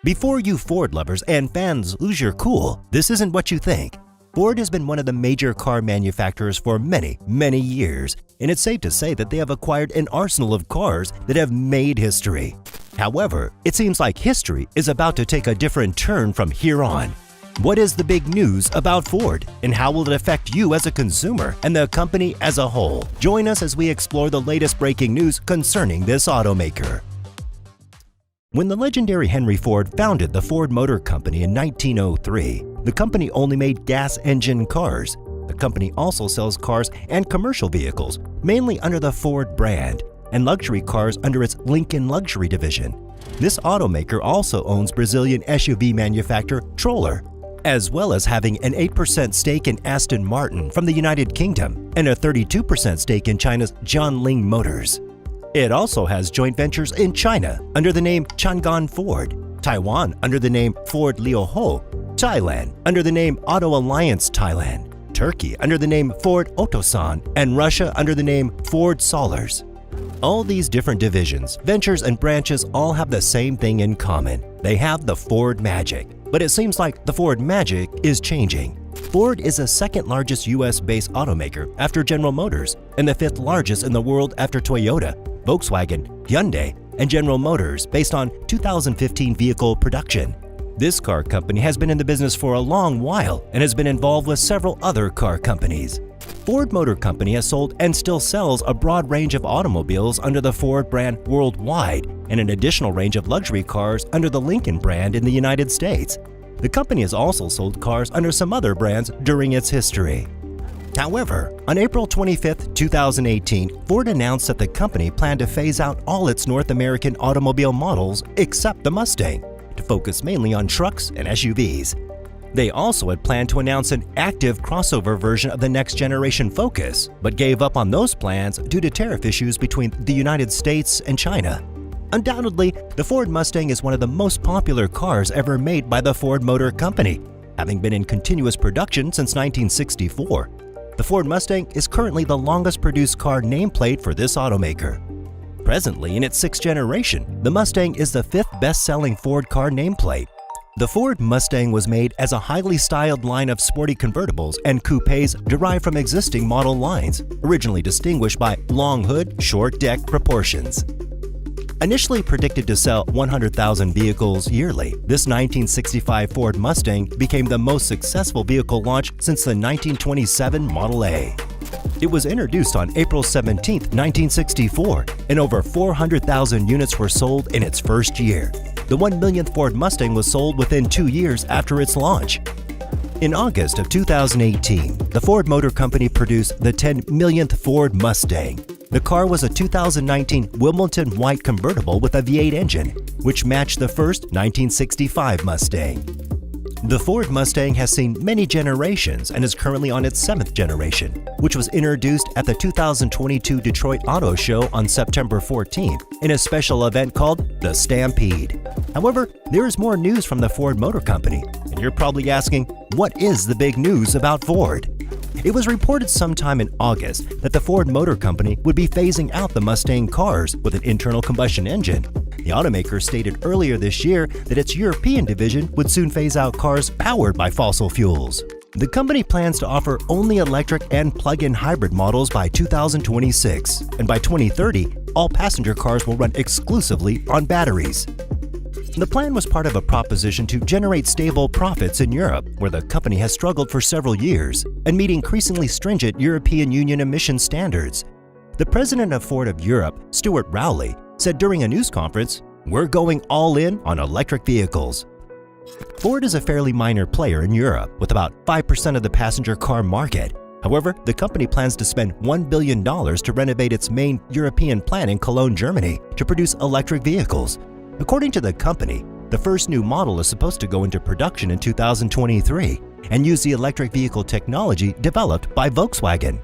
Before you Ford lovers and fans lose your cool, this isn't what you think. Ford has been one of the major car manufacturers for many, many years, and it's safe to say that they have acquired an arsenal of cars that have made history. However, it seems like history is about to take a different turn from here on. What is the big news about Ford, and how will it affect you as a consumer and the company as a whole? Join us as we explore the latest breaking news concerning this automaker. When the legendary Henry Ford founded the Ford Motor Company in 1903, the company only made gas engine cars. The company also sells cars and commercial vehicles, mainly under the Ford brand, and luxury cars under its Lincoln Luxury division. This automaker also owns Brazilian SUV manufacturer Troller, as well as having an 8% stake in Aston Martin from the United Kingdom and a 32% stake in China's Jiangling Motors. It also has joint ventures in China under the name Changan Ford, Taiwan under the name Ford Liuhe, Thailand under the name Auto Alliance Thailand, Turkey under the name Ford Otosan, and Russia under the name Ford Sollers. All these different divisions, ventures, and branches all have the same thing in common. They have the Ford magic. But it seems like the Ford magic is changing. Ford is the second largest US-based automaker after General Motors and the fifth largest in the world after Toyota, Volkswagen, Hyundai, and General Motors based on 2015 vehicle production. This car company has been in the business for a long while and has been involved with several other car companies. Ford Motor Company has sold and still sells a broad range of automobiles under the Ford brand worldwide and an additional range of luxury cars under the Lincoln brand in the United States. The company has also sold cars under some other brands during its history. However, on April 25, 2018, Ford announced that the company planned to phase out all its North American automobile models except the Mustang, to focus mainly on trucks and SUVs. They also had planned to announce an active crossover version of the next-generation Focus, but gave up on those plans due to tariff issues between the United States and China. Undoubtedly, the Ford Mustang is one of the most popular cars ever made by the Ford Motor Company, having been in continuous production since 1964. The Ford Mustang is currently the longest produced car nameplate for this automaker. Presently, in its sixth generation, the Mustang is the fifth best-selling Ford car nameplate. The Ford Mustang was made as a highly styled line of sporty convertibles and coupes derived from existing model lines, originally distinguished by long hood, short deck proportions. Initially predicted to sell 100,000 vehicles yearly, this 1965 Ford Mustang became the most successful vehicle launch since the 1927 Model A. It was introduced on April 17, 1964, and over 400,000 units were sold in its first year. The 1 millionth Ford Mustang was sold within 2 years after its launch. In August of 2018, the Ford Motor Company produced the 10 millionth Ford Mustang. The car was a 2019 Wimbledon White convertible with a V8 engine, which matched the first 1965 Mustang. The Ford Mustang has seen many generations and is currently on its 7th generation, which was introduced at the 2022 Detroit Auto Show on September 14th in a special event called the Stampede. However, there is more news from the Ford Motor Company, and you're probably asking, what is the big news about Ford? It was reported sometime in August that the Ford Motor Company would be phasing out the Mustang cars with an internal combustion engine. The automaker stated earlier this year that its European division would soon phase out cars powered by fossil fuels. The company plans to offer only electric and plug-in hybrid models by 2026, and by 2030, all passenger cars will run exclusively on batteries. The plan was part of a proposition to generate stable profits in Europe, where the company has struggled for several years, and meet increasingly stringent European Union emission standards. The president of Ford of Europe, Stuart Rowley, said during a news conference, "We're going all in on electric vehicles." Ford is a fairly minor player in Europe, with about 5% of the passenger car market. However, the company plans to spend $1 billion to renovate its main European plant in Cologne, Germany, to produce electric vehicles. According to the company, the first new model is supposed to go into production in 2023 and use the electric vehicle technology developed by Volkswagen.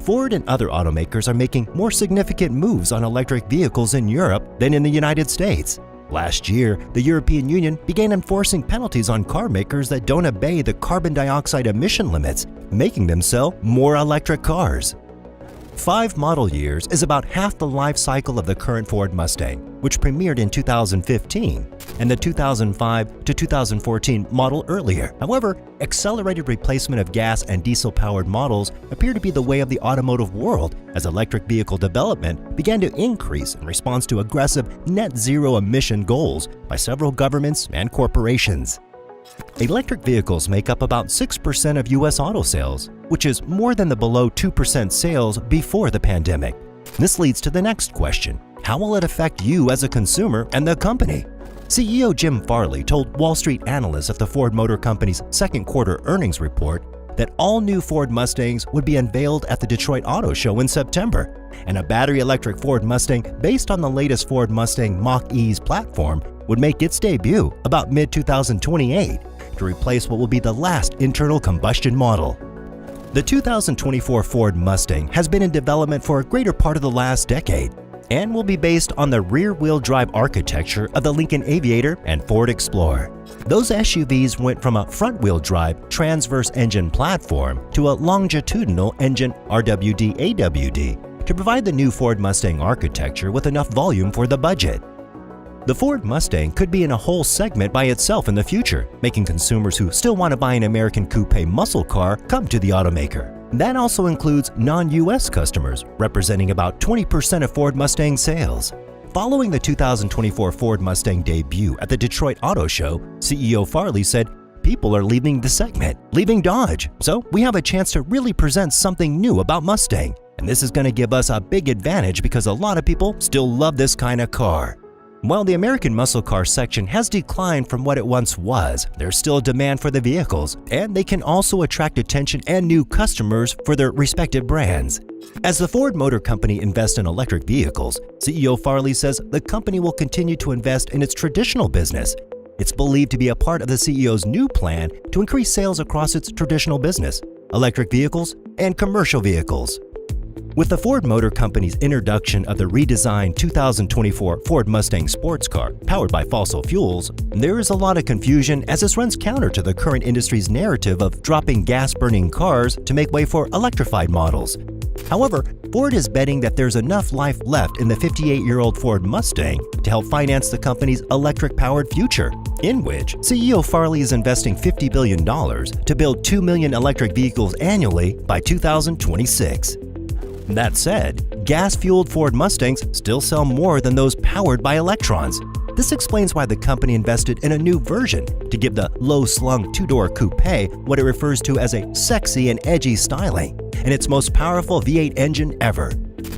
Ford and other automakers are making more significant moves on electric vehicles in Europe than in the United States. Last year, the European Union began enforcing penalties on car makers that don't obey the carbon dioxide emission limits, making them sell more electric cars. 5 model years is about half the life cycle of the current Ford Mustang, which premiered in 2015, and the 2005 to 2014 model earlier. However, accelerated replacement of gas and diesel-powered models appear to be the way of the automotive world as electric vehicle development began to increase in response to aggressive net-zero emission goals by several governments and corporations. Electric vehicles make up about 6% of U.S. auto sales, which is more than the below 2% sales before the pandemic. This leads to the next question: how will it affect you as a consumer and the company? CEO Jim Farley told Wall Street analysts at the Ford Motor Company's second quarter earnings report that all new Ford Mustangs would be unveiled at the Detroit Auto Show in September, and a battery electric Ford Mustang based on the latest Ford Mustang Mach-E's platform would make its debut about mid-2028 to replace what will be the last internal combustion model. The 2024 Ford Mustang has been in development for a greater part of the last decade and will be based on the rear-wheel drive architecture of the Lincoln Aviator and Ford Explorer. Those SUVs went from a front-wheel drive transverse engine platform to a longitudinal engine RWD-AWD to provide the new Ford Mustang architecture with enough volume for the budget. The Ford Mustang could be in a whole segment by itself in the future, making consumers who still want to buy an American coupe muscle car come to the automaker. That also includes non-US customers, representing about 20% of Ford Mustang sales. Following the 2024 Ford Mustang debut at the Detroit Auto Show, CEO Farley said, "People are leaving the segment, leaving Dodge, so we have a chance to really present something new about Mustang. And this is going to give us a big advantage because a lot of people still love this kind of car." While the American muscle car section has declined from what it once was, there's still a demand for the vehicles, and they can also attract attention and new customers for their respective brands. As the Ford Motor Company invests in electric vehicles, CEO Farley says the company will continue to invest in its traditional business. It's believed to be a part of the CEO's new plan to increase sales across its traditional business, electric vehicles, and commercial vehicles. With the Ford Motor Company's introduction of the redesigned 2024 Ford Mustang sports car powered by fossil fuels, there is a lot of confusion as this runs counter to the current industry's narrative of dropping gas-burning cars to make way for electrified models. However, Ford is betting that there's enough life left in the 58-year-old Ford Mustang to help finance the company's electric-powered future, in which CEO Farley is investing $50 billion to build 2 million electric vehicles annually by 2026. That said, gas-fueled Ford Mustangs still sell more than those powered by electrons. This explains why the company invested in a new version to give the low-slung two-door coupe what it refers to as a sexy and edgy styling, and its most powerful V8 engine ever.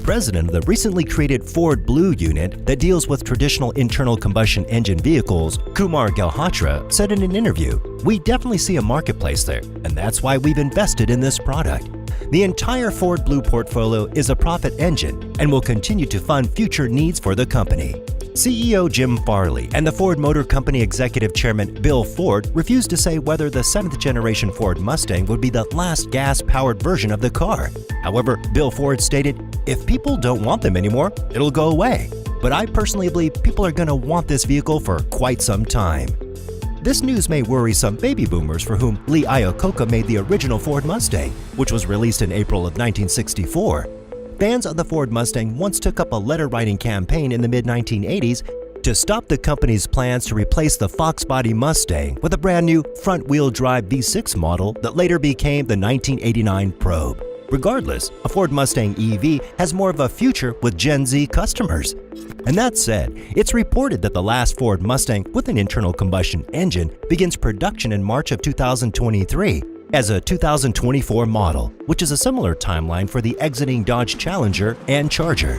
President of the recently created Ford Blue unit that deals with traditional internal combustion engine vehicles, Kumar Galhotra, said in an interview, "We definitely see a marketplace there, and that's why we've invested in this product. The entire Ford Blue portfolio is a profit engine and will continue to fund future needs for the company." CEO Jim Farley and the Ford Motor Company Executive Chairman Bill Ford refused to say whether the 7th-generation Ford Mustang would be the last gas-powered version of the car. However, Bill Ford stated, "If people don't want them anymore, it'll go away. But I personally believe people are going to want this vehicle for quite some time." This news may worry some baby boomers for whom Lee Iacocca made the original Ford Mustang, which was released in April of 1964. Fans of the Ford Mustang once took up a letter-writing campaign in the mid-1980s to stop the company's plans to replace the Fox body Mustang with a brand new front-wheel drive V6 model that later became the 1989 Probe. Regardless, a Ford Mustang EV has more of a future with Gen Z customers. And that said, it's reported that the last Ford Mustang with an internal combustion engine begins production in March of 2023 as a 2024 model, which is a similar timeline for the exiting Dodge Challenger and Charger.